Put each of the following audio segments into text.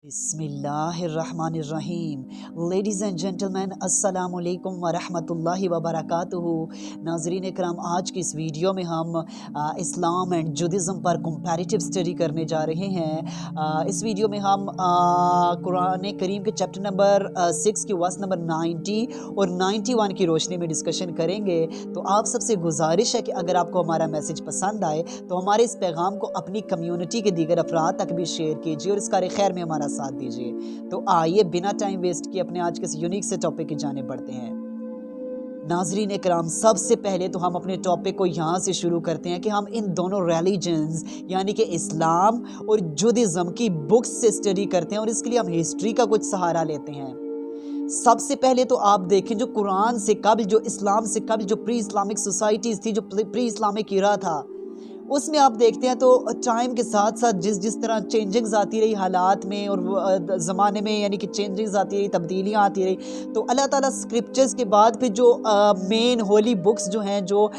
बिस्मिल्लाहिर्रहमानिर्रहीम। Ladies and gentleman, अस्सलामुअलैकुम वरहमतुल्लाहि वबरकातुहू। नाज़रीन इकराम, आज की इस वीडियो में हम इस्लाम एंड जुडिज़म पर कंपैरेटिव स्टडी करने जा रहे हैं। इस वीडियो में हम कुरान करीम के चैप्टर नंबर 6 की वर्स नंबर 90 और 91 की रोशनी में डिस्कशन करेंगे। तो आप सबसे गुजारिश है कि अगर आपको हमारा मैसेज पसंद आए तो हमारे इस पैगाम को अपनी कम्युनिटी के दीगर अफराद तक भी शेयर कीजिए और इस कार खैर में हमारा साथ दीजिए। तो आइए बिना टाइम वेस्ट किए अपने आज के इस यूनिक से टॉपिक की जाने बढ़ते हैं। नाजरीन इकराम, सबसे पहले तो हम अपने टॉपिक को यहाँ से शुरू करते हैं कि हम इन दोनों रिलीजन्स यानी कि इस्लाम और जुडिज़म की बुक्स से स्टडी करते हैं और इसके लिए हम हिस्ट्री का कुछ सहारा लेते हैं। सबसे पहले तो आप देखें, जो कुरान से कबल, जो इस्लाम से कबल जो प्री इस्लामिक सोसाइटीज़ थी, जो प्री इस्लामिक इरा था, उसमें आप देखते हैं तो टाइम के साथ साथ जिस तरह चेंजिंग्स आती रही हालात में और ज़माने में, यानी कि चेंजिंग्स आती रही, तब्दीलियाँ आती रही, तो अल्लाह ताला स्क्रिप्चर्स के बाद फिर जो मेन होली बुक्स जो हैं, जो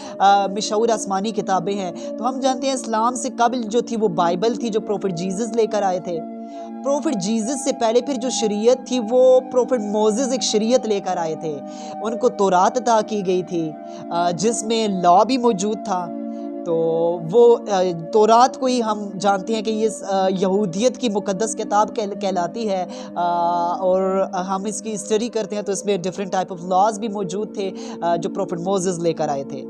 मशहूर आसमानी किताबें हैं, तो हम जानते हैं इस्लाम से कबल जो थी वो बाइबल थी, जो प्रोफेट जीसस लेकर आए थे। प्रोफेट जीसस से पहले फिर जो शरीयत थी वो प्रोफेट मोसेस एक शरीयत लेकर आए थे। उनको तौरात अता की गई थी जिसमें लॉ भी मौजूद था। तो वो तौरात को ही हम जानते हैं कि ये यहूदियत की मुक़द्दस किताब कहलाती है। और हम इसकी स्टडी करते हैं तो इसमें डिफरेंट टाइप ऑफ लॉज भी मौजूद थे जो प्रोफेट मोसेस लेकर आए थे।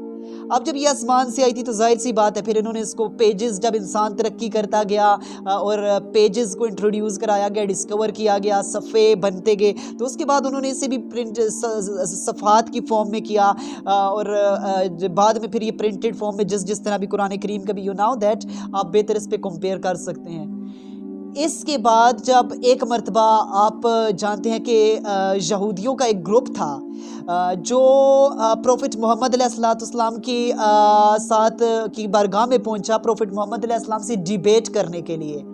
अब जब ये आसमान से आई थी तो जाहिर सी बात है, फिर इन्होंने इसको पेजेस, जब इंसान तरक्की करता गया और पेजेस को इंट्रोड्यूस कराया गया, डिस्कवर किया गया, सफ़े बनते गए, तो उसके बाद उन्होंने इसे भी प्रिंट सफ़ात की फॉर्म में किया और बाद में फिर ये प्रिंटेड फॉर्म में जिस तरह भी कुरान करीम का भी, यू नाउ दैट आप बेहतर इस पर कंपेयर कर सकते हैं। इसके बाद जब एक मर्तबा आप जानते हैं कि यहूदियों का एक ग्रुप था जो प्रोफेट मोहम्मद अलैहिस्सलाम की साथ की बारगाह में पहुंचा प्रोफेट मोहम्मद अलैहिस्सलाम से डिबेट करने के लिए।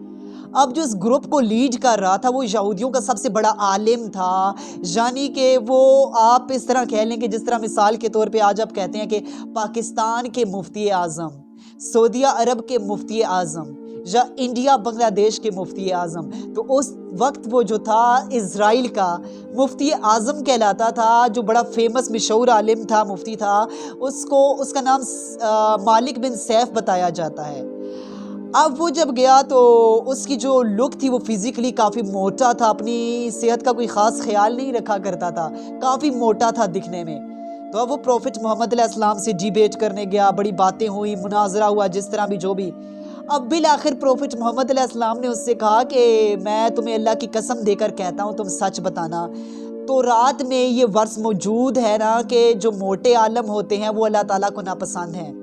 अब जो इस ग्रुप को लीड कर रहा था वो यहूदियों का सबसे बड़ा आलिम था, यानी कि वो आप इस तरह कह लें कि जिस तरह मिसाल के तौर पे आज आप कहते हैं कि पाकिस्तान के मुफ्ती आज़म, सऊदी अरब के मुफ्ती आज़म या इंडिया बांग्लादेश के मुफ्ती आज़म, तो उस वक्त वो जो था इज़राइल का मुफ्ती आज़म कहलाता था, जो बड़ा फेमस मशहूर आलिम था, मुफ्ती था। उसका नाम मालिक बिन सैफ बताया जाता है। अब वो जब गया तो उसकी जो लुक थी वो फिज़िकली काफ़ी मोटा था, अपनी सेहत का कोई ख़ास ख्याल नहीं रखा करता था, काफ़ी मोटा था दिखने में। तो अब वो प्रोफेट मोहम्मद अलैहिस्सलाम से डिबेट करने गया, बड़ी बातें हुई, मुनाजरा हुआ, जिस तरह भी जो भी। अब बिल आखिर प्रोफेट मोहम्मद अलैहिस्सलाम ने उससे कहा कि मैं तुम्हें अल्लाह की कसम देकर कहता हूँ, तुम सच बताना, तो रात में ये वर्स मौजूद है ना कि जो मोटे आलम होते हैं वो अल्लाह ताला को नापसंद हैं।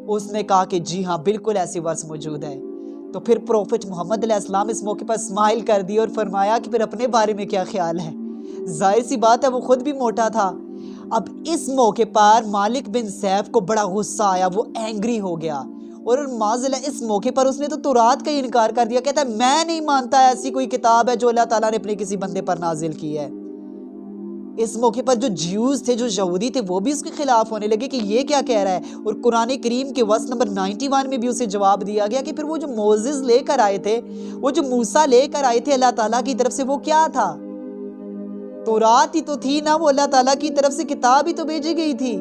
उसने कहा कि जी हाँ, बिल्कुल ऐसी वर्स मौजूद है। तो फिर प्रोफेट मोहम्मद अलैहिस्सलाम इस मौके पर स्माइल कर दी और फरमाया कि फिर अपने बारे में क्या ख्याल है। जाहिर सी बात है वो खुद भी मोटा था। अब इस मौके पर मालिक बिन सैफ को बड़ा गुस्सा आया, वो एंग्री हो गया और माज़िल्लाह इस मौके पर उसने तो तौरात का ही इनकार कर दिया। कहता है मैं नहीं मानता ऐसी कोई किताब है जो अल्लाह ताला ने अपने किसी बंदे पर नाजिल की है। इस मौके पर जो ज्यूज थे, जो यहूदी थे, वो भी उसके खिलाफ होने लगे कि ये क्या कह रहा है। और कुरान करीम के वर्स नंबर 91 में भी उसे जवाब दिया गया कि फिर वो जो मोसेस लेकर आए थे, वो जो मूसा लेकर आए थे अल्लाह ताला की तरफ से, वो क्या था? तौरात ही तो थी ना, वो अल्लाह ताला की तरफ से किताब ही तो भेजी गई थी।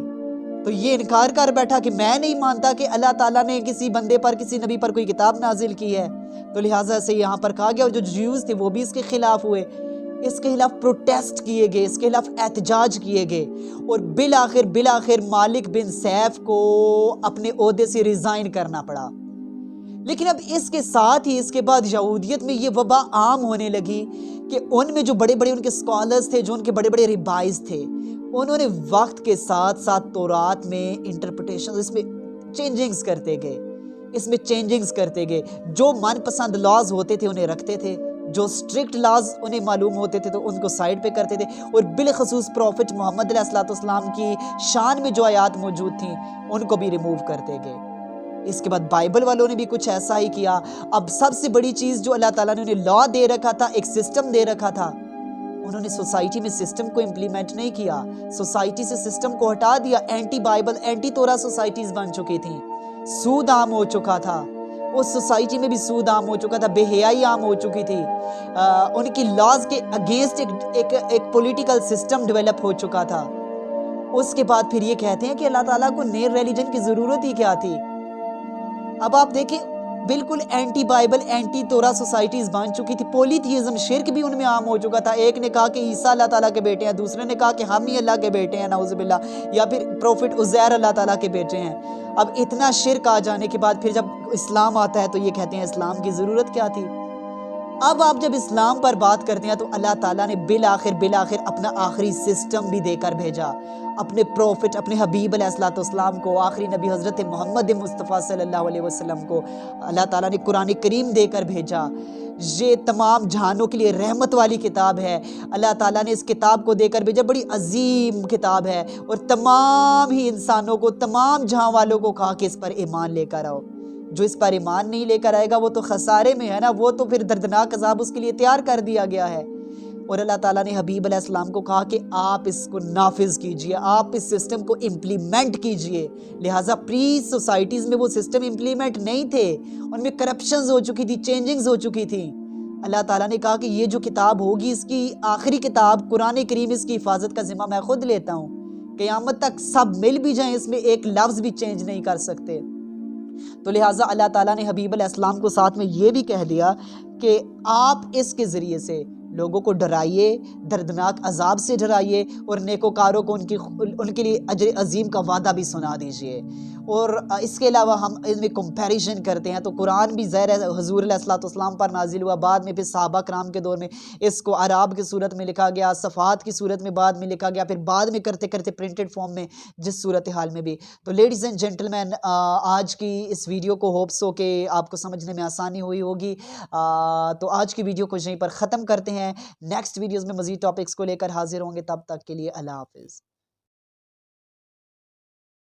तो ये इनकार कर बैठा कि मैं नहीं मानता कि अल्लाह ताला ने किसी बंदे पर, किसी नबी पर कोई किताब नाजिल की है। तो लिहाजा से यहाँ पर कहा गया, और जो ज्यूज थे वो भी इसके खिलाफ हुए, इसके खिलाफ प्रोटेस्ट किए गए, इसके खिलाफ एहतजाज किए गए और बिल आखिर मालिक बिन सैफ को अपने ओहदे से रिजाइन करना पड़ा। लेकिन अब इसके साथ ही इसके बाद यहूदियत में ये वबा आम होने लगी कि उनमें जो बड़े बड़े उनके स्कॉलर्स थे, जो उनके बड़े बड़े रिबाइज थे, उन्होंने वक्त के साथ साथ तौरात में इंटरप्रिटेशन, इसमें चेंजिंग्स करते गए। जो मनपसंद लॉज होते थे उन्हें रखते थे, जो स्ट्रिक्ट लॉज उन्हें मालूम होते थे तो उनको साइड पे करते थे, और बिलखसूस प्रोफेट मोहम्मद अलैहिस्सलाम की शान में जो आयात मौजूद थी उनको भी रिमूव करते गए। इसके बाद बाइबल वालों ने भी कुछ ऐसा ही किया। अब सबसे बड़ी चीज़ जो अल्लाह ताला ने उन्हें लॉ दे रखा था, एक सिस्टम दे रखा था, उन्होंने सोसाइटी में सिस्टम को इम्प्लीमेंट नहीं किया, सोसाइटी से सिस्टम को हटा दिया। एंटी बाइबल, एंटी तोरा सोसाइटीज़ बन चुकी थी, सूद आम हो चुका था, उस सोसाइटी में भी सूद आम हो चुका था, बेहयाई आम हो चुकी थी, उनकी लॉज के अगेंस्ट एक पॉलिटिकल सिस्टम डेवलप हो चुका था। उसके बाद फिर ये कहते हैं कि अल्लाह ताला को नए रिलीजन की ज़रूरत ही क्या थी। अब आप देखें, बिल्कुल एंटी बाइबल एंटी तोरा सोसाइटीज बन चुकी थी। पॉलीथियज्म, शिर्क भी उनमें आम हो चुका था। एक ने कहा कि ईसा अल्लाह ताला के बेटे हैं, दूसरे ने कहा कि हम ही अल्लाह के बेटे हैं नाउजुबिल्ला, या फिर प्रोफिट उज़ैर अल्लाह ताला के बेटे हैं। अब इतना शिर्क आ जाने के बाद फिर जब इस्लाम आता है तो ये कहते हैं इस्लाम की ज़रूरत क्या थी। अब आप जब इस्लाम पर बात करते हैं तो अल्लाह ताला ने बिल आखिर अपना आखिरी सिस्टम भी देकर भेजा, अपने प्रोफिट, अपने हबीब अलैहिस्सलाम को, आखिरी नबी हज़रत मोहम्मद मुस्तफ़ा सल्लल्लाहु अलैहि वसल्लम को अल्लाह ताला ने कुरान करीम देकर भेजा। ये तमाम जहानों के लिए रहमत वाली किताब है। अल्लाह ताला ने इस किताब को देकर भेजा, बड़ी अजीम किताब है, और तमाम ही इंसानों को, तमाम जहां वालों को कहा कि इस पर ईमान लेकर आओ। जो इस पर ईमान नहीं लेकर आएगा वो तो खसारे में है ना, वो तो फिर दर्दनाक अजाब उसके लिए तैयार कर दिया गया है। और अल्लाह ताला ने हबीब अलैहिस्सलाम को कहा कि आप इसको नाफिज कीजिए, आप इस सिस्टम को इम्प्लीमेंट कीजिए। लिहाजा प्री सोसाइटीज़ में वो सिस्टम इम्प्लीमेंट नहीं थे, उनमें करप्शंस हो चुकी थी, चेंजिंग्स हो चुकी थी। अल्लाह ताला ने कहा कि ये जो किताब होगी, इसकी आखिरी किताब कुरान करीम, इसकी हिफाजत का जिम्मा मैं खुद लेता हूँ। क़यामत तक सब मिल भी जाएं, इसमें एक लफ्ज़ भी चेंज नहीं कर सकते। तो लिहाजा अल्लाह ताला ने हबीब अलैहिस्सलाम को साथ में ये भी कह दिया कि आप इसके ज़रिए से लोगों को डराइए, दर्दनाक अजाब से डराइए, और नेकोकारों को उनके लिए अजर अजीम का वादा भी सुना दीजिए। और इसके अलावा हम इनमें कंपैरिजन करते हैं तो कुरान भी ज़ाहिर है हुज़ूर अलैहिस्सलाम पर नाजिल हुआ, बाद में फिर सहाबा कराम के दौर में इसको अराब की सूरत में लिखा गया, सफ़ात की सूरत में बाद में लिखा गया, फिर बाद में करते करते प्रिंटेड फॉर्म में, जिस सूरत हाल में भी। तो लेडीज़ एंड जेंटलमैन, आज की इस वीडियो को होप्स हो कि आपको समझने में आसानी हुई होगी। तो आज की वीडियो को यहीं पर ख़त्म करते हैं। नेक्स्ट वीडियोज़ में मज़ीद टॉपिक्स को लेकर हाजिर होंगे, तब तक के लिए अल्लाह हाफ़िज़।